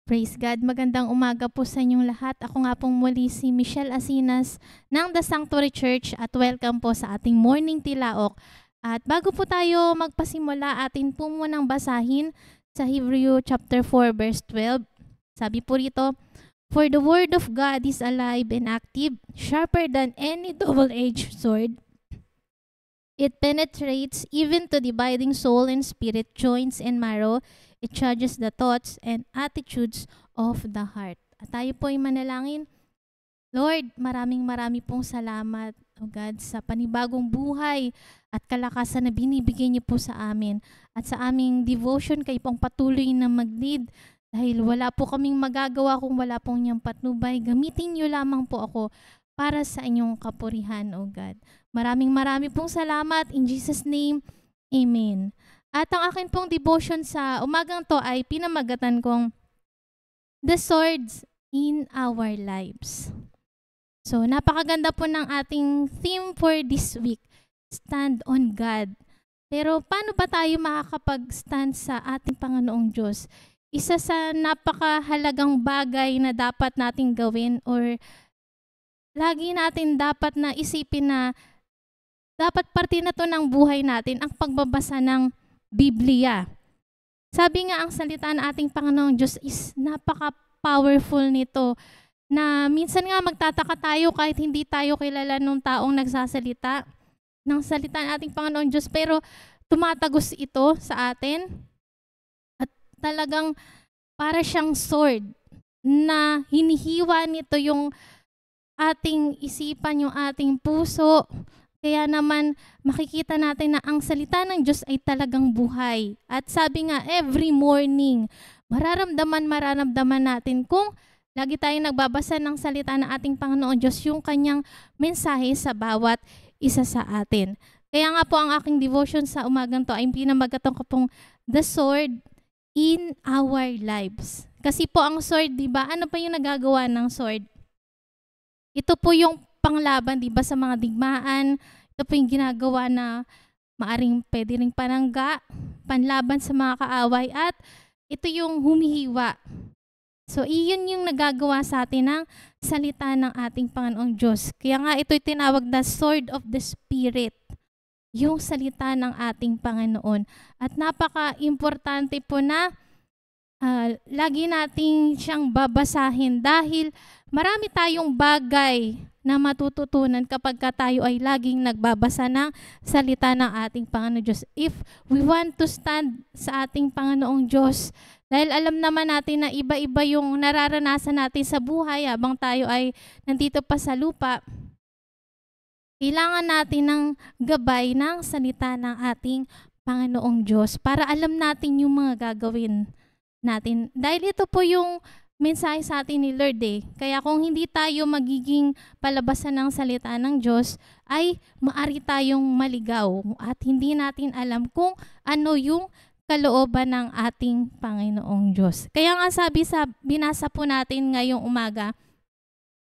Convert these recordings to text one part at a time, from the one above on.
Praise God. Magandang umaga po sa inyong lahat. Ako nga pong muli si Michelle Asinas ng The Sanctuary Church at welcome po sa ating morning tilaok. At bago po tayo magpasimula, atin po munang basahin sa Hebrew chapter 4 verse 12. Sabi po rito, "For the word of God is alive and active, sharper than any double-edged sword. It penetrates even to dividing soul and spirit, joints and marrow. It judges the thoughts and attitudes of the heart." At tayo po ay manalangin. Lord, maraming pong salamat, O God, sa panibagong buhay at kalakasan na binibigay niyo po sa amin. At sa aming devotion, kayo pong patuloy na mag-lead dahil wala po kaming magagawa kung wala pong niyang patnubay. Gamitin niyo lamang po ako para sa inyong kapurihan, O God. Maraming pong salamat. In Jesus' name, Amen. At ang akin pong devotion sa umagang to ay pinamagatan kong The Swords in Our Lives. So, napakaganda po ng ating theme for this week, Stand on God. Pero paano ba tayo makakapag-stand sa ating Panginoong Diyos? Isa sa napakahalagang bagay na dapat nating gawin or lagi natin dapat na isipin na dapat parte na to ng buhay natin ang pagbabasa ng Biblia. Sabi nga ang salita ng ating Panginoong Diyos is napaka-powerful nito na minsan nga magtataka tayo kahit hindi tayo kilala nung taong nagsasalita ng salita ng ating Panginoong Diyos, pero tumatagos ito sa atin at talagang para siyang sword na hinihiwa nito yung ating isipan, yung ating puso. Kaya naman makikita natin na ang salita ng Diyos ay talagang buhay. At sabi nga, every morning, mararamdaman natin kung lagi tayong nagbabasa ng salita ng ating Panginoon Diyos, yung kanyang mensahe sa bawat isa sa atin. Kaya nga po ang aking devotion sa umagang to ay pinamagatong ko pong The Sword in Our Lives. Kasi po ang sword, di ba? Ano pa yung nagagawa ng sword? Ito po yung panglaban, di ba, sa mga digmaan. Ito po yung ginagawa na maaring pwede ring panangga, panlaban sa mga kaaway, at ito yung humihiwa. So, iyon yung nagagawa sa atin ng salita ng ating Panginoong Diyos. Kaya nga ito'y tinawag na Sword of the Spirit, yung salita ng ating Panginoon. At napaka-importante po na lagi nating siyang babasahin dahil marami tayong bagay na matututunan kapag tayo ay laging nagbabasa ng salita ng ating Panginoong Diyos. If we want to stand sa ating Panginoong Diyos, dahil alam naman natin na iba-iba yung nararanasan natin sa buhay habang tayo ay nandito pa sa lupa, kailangan natin ng gabay ng salita ng ating Panginoong Diyos para alam natin yung mga gagawin natin. Dahil ito po yung mensahe sa atin ni Lord eh. Kaya kung hindi tayo magiging palabasan ng salita ng Diyos, ay maari tayong maligaw at hindi natin alam kung ano yung kalooban ng ating Panginoong Diyos. Kaya nga sabi sa binasa po natin ngayong umaga,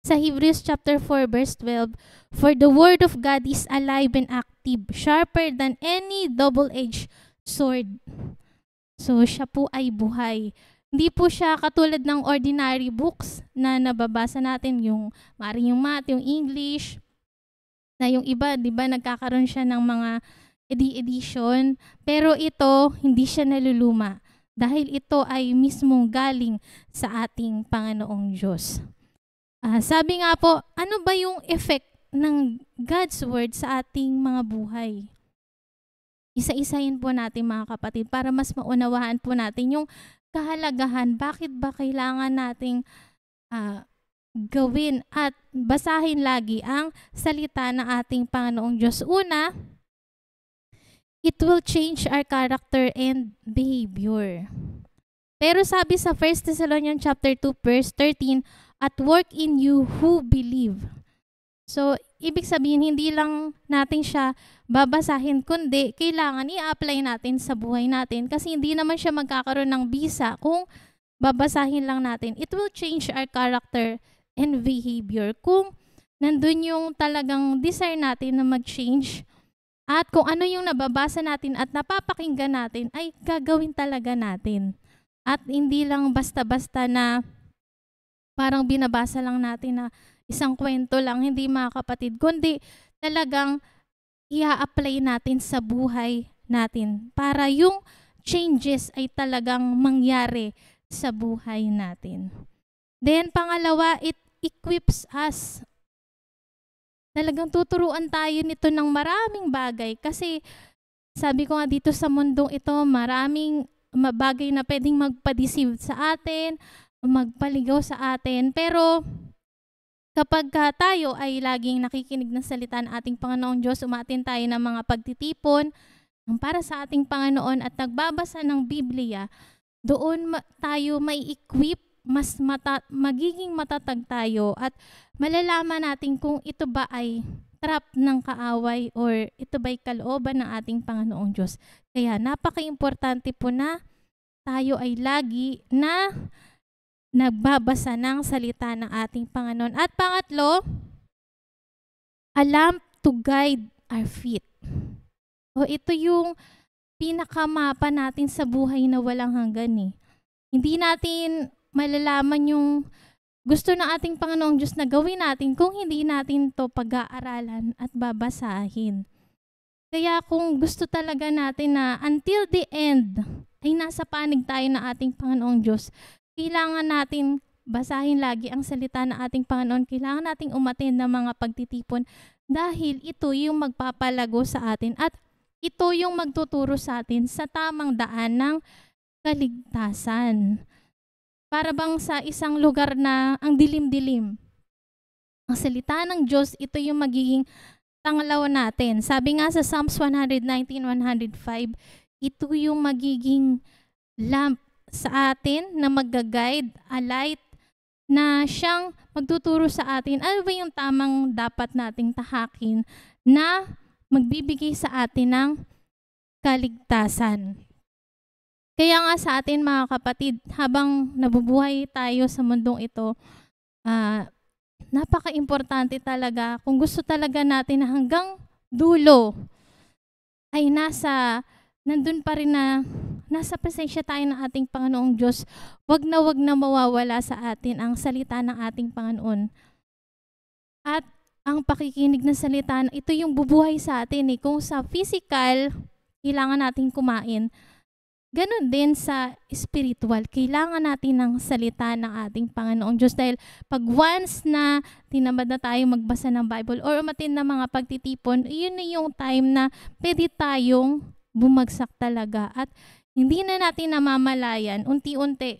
sa Hebrews chapter 4 verse 12, "For the word of God is alive and active, sharper than any double-edged sword." So, siya po ay buhay. Hindi po siya katulad ng ordinary books na nababasa natin, yung maaaring yung math, yung English, na yung iba, di ba, nagkakaroon siya ng mga edition. Pero ito, hindi siya naluluma dahil ito ay mismong galing sa ating Panginoong Diyos. Sabi nga po, ano ba yung effect ng God's Word sa ating mga buhay? Isa-isahin po natin mga kapatid para mas maunawaan po natin yung kahalagahan. Bakit ba kailangan nating gawin at basahin lagi ang salita ng ating Panginoong Diyos? Una, it will change our character and behavior. Pero sabi sa 1 Thessalonians chapter 2 verse 13, "At work in you who believe." So, ibig sabihin, hindi lang natin siya babasahin, kundi kailangan i-apply natin sa buhay natin kasi hindi naman siya magkakaroon ng bisa kung babasahin lang natin. It will change our character and behavior kung nandun yung talagang desire natin na mag-change at kung ano yung nababasa natin at napapakinggan natin ay gagawin talaga natin. At hindi lang basta-basta na parang binabasa lang natin na isang kwento lang, hindi mga kapatid, kundi talagang ia-apply natin sa buhay natin para yung changes ay talagang mangyari sa buhay natin. Then pangalawa, it equips us. Talagang tuturuan tayo nito ng maraming bagay kasi sabi ko nga dito sa mundong ito, maraming bagay na pwedeng magpa-deceive sa atin, magpaligaw sa atin. Pero kapag tayo ay laging nakikinig ng salita ng ating Panginoong Diyos, umaattend tayo ng mga pagtitipon para sa ating Panginoon at nagbabasa ng Biblia, doon tayo may equip, magiging matatag tayo at malalaman natin kung ito ba ay trap ng kaaway or ito ba'y kalooban ng ating Panginoong Diyos. Kaya napaka-importante po na tayo ay lagi na nagbabasa ng salita ng ating Panginoon. At pangatlo, a lamp to guide our feet. O ito yung pinakamapa natin sa buhay na walang hanggan eh. Hindi natin malalaman yung gusto ng ating Panginoong Diyos na gawin natin kung hindi natin to pag-aaralan at babasahin. Kaya kung gusto talaga natin na until the end ay nasa panig tayo ng ating Panginoong Diyos, kailangan natin basahin lagi ang salita ng ating Panginoon. Kailangan nating umattend ng mga pagtitipon dahil ito yung magpapalago sa atin at ito yung magtuturo sa atin sa tamang daan ng kaligtasan. Para bang sa isang lugar na ang dilim-dilim. Ang salita ng Diyos, ito yung magiging tanglaw natin. Sabi nga sa Psalms 119:105, ito yung magiging lamp sa atin na mag-guide, a light na siyang magtuturo sa atin. Ano ba yung tamang dapat nating tahakin na magbibigay sa atin ng kaligtasan? Kaya nga sa atin mga kapatid, habang nabubuhay tayo sa mundong ito, napaka-importante talaga kung gusto talaga natin na hanggang dulo ay nandun pa rin na nasa presensya tayo ng ating Panginoong Diyos. Wag na mawawala sa atin ang salita ng ating Panginoon. At ang pakikinig ng salita, ito yung bubuhay sa atin eh. Kung sa physical, kailangan natin kumain. Ganon din sa spiritual, kailangan natin ng salita ng ating Panginoong Diyos dahil pag once na tinamad na tayo magbasa ng Bible or umattend ng mga pagtitipon, yun na yung time na pwede tayong bumagsak talaga at hindi na natin namamalayan, unti-unti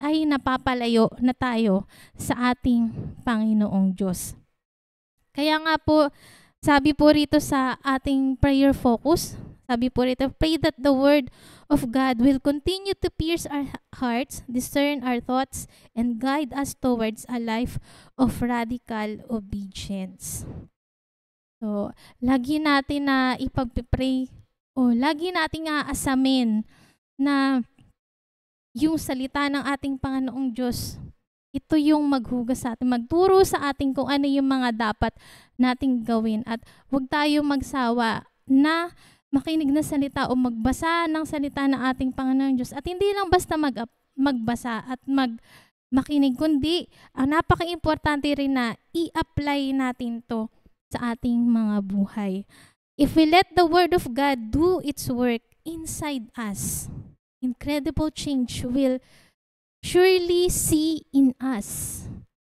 ay napapalayo na tayo sa ating Panginoong Diyos. Kaya nga po, sabi po rito sa ating prayer focus, sabi po rito, pray that the word of God will continue to pierce our hearts, discern our thoughts, and guide us towards a life of radical obedience. So, lagi natin na ipag-pray o lagi natin aasamin na yung salita ng ating Panginoong Diyos, ito yung maghugas sa atin, magturo sa atin kung ano yung mga dapat nating gawin at huwag tayong magsawa na makinig na salita o magbasa ng salita ng ating Panginoong Diyos. At hindi lang basta magbasa at makinig, kundi ang napaka-importante rin na i-apply natin to sa ating mga buhay. If we let the Word of God do its work inside us, incredible change will surely see in us.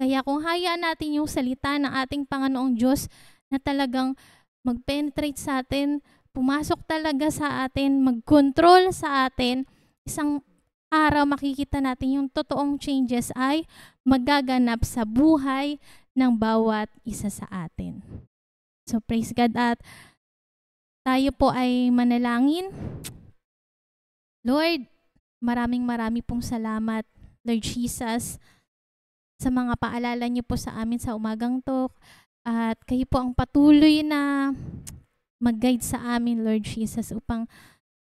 Kaya kung hayaan natin yung salita ng ating Panginoong Diyos na talagang mag-penetrate sa atin, pumasok talaga sa atin, mag-control sa atin, isang araw makikita natin yung totoong changes ay magaganap sa buhay ng bawat isa sa atin. So praise God at tayo po ay manalangin. Lord, maraming pong salamat, Lord Jesus, sa mga paalala niyo po sa amin sa umagang to. At kayo po ang patuloy na mag-guide sa amin, Lord Jesus, upang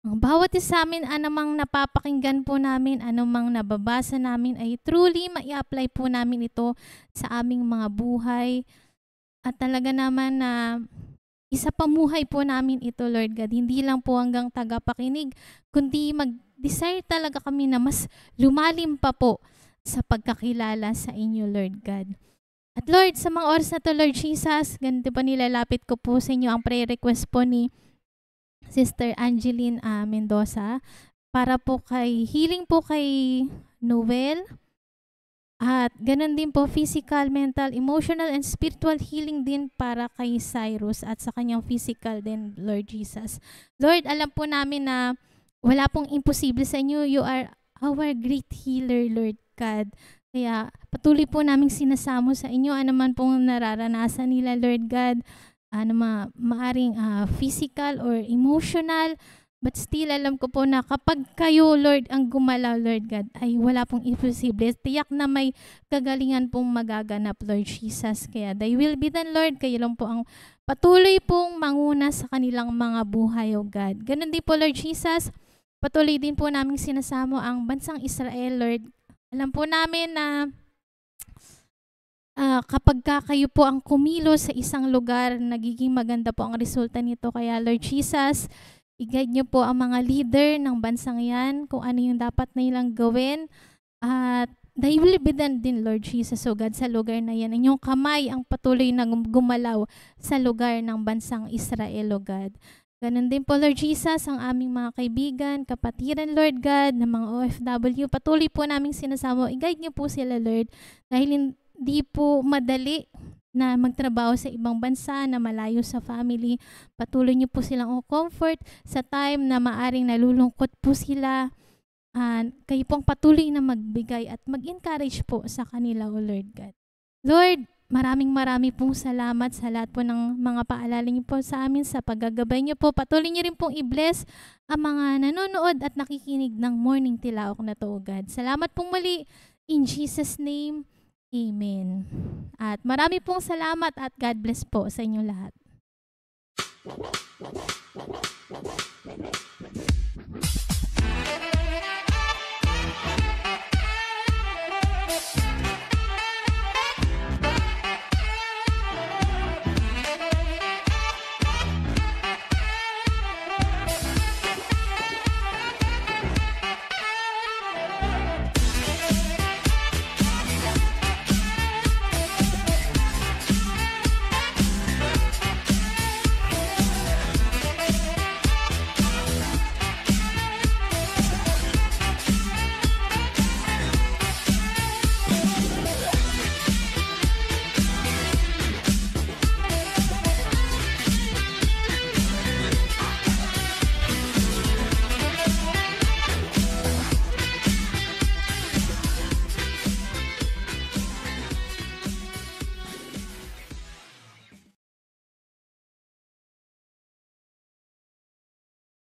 ang bawat isa sa amin, anumang napapakinggan po namin, anumang nababasa namin, ay truly mai-apply po namin ito sa aming mga buhay. At talaga naman na Isapamuhay po namin ito, Lord God. Hindi lang po hanggang tagapakinig, kundi mag-desire talaga kami na mas lumalim pa po sa pagkakilala sa inyo, Lord God. At Lord, sa mga oras na to, Lord Jesus, ganito pa nilalapit ko po sa inyo ang prayer request po ni Sister Angeline Mendoza para po kay healing po kay Noel. At ganun din po, physical, mental, emotional, and spiritual healing din para kay Cyrus at sa kanyang physical din, Lord Jesus. Lord, alam po namin na wala pong imposible sa inyo. You are our great healer, Lord God. Kaya patuloy po naming sinasamo sa inyo ano man pong nararanasan nila, Lord God. Ano maaring physical or emotional. But still, alam ko po na kapag kayo, Lord, ang gumalaw, Lord God, ay wala pong imposible. Tiyak na may kagalingan pong magaganap, Lord Jesus. Kaya, thy will be done, Lord. Kayo lang po ang patuloy pong manguna sa kanilang mga buhay, O God. Ganun din po, Lord Jesus. Patuloy din po namin sinasamo ang bansang Israel, Lord. Alam po namin na kapag kayo po ang kumilos sa isang lugar, nagiging maganda po ang resulta nito. Kaya, Lord Jesus, i-guide niyo po ang mga leader ng bansang yan kung ano yung dapat na nilang gawin. At thy will be done din, Lord Jesus, O God, sa lugar na yan. Inyong kamay ang patuloy na gumalaw sa lugar ng bansang Israel, O God. Ganun din po, Lord Jesus, ang aming mga kaibigan, kapatiran, Lord God, ng mga OFW. Patuloy po naming sinasamo. I-guide niyo po sila, Lord, dahil hindi po madali na magtrabaho sa ibang bansa na malayo sa family. Patuloy niyo po silang comfort sa time na maaring nalulungkot po sila. Kayo pong patuloy na magbigay at mag-encourage po sa kanila, O Lord God. Lord, maraming pong salamat sa lahat po ng mga paalala niyo po sa amin, sa paggagabay niyo po. Patuloy niyo rin pong i-bless ang mga nanonood at nakikinig ng Morning Tilaok na to, O God. Salamat pong muli. In Jesus' name, Amen. At marami pong salamat at God bless po sa inyong lahat.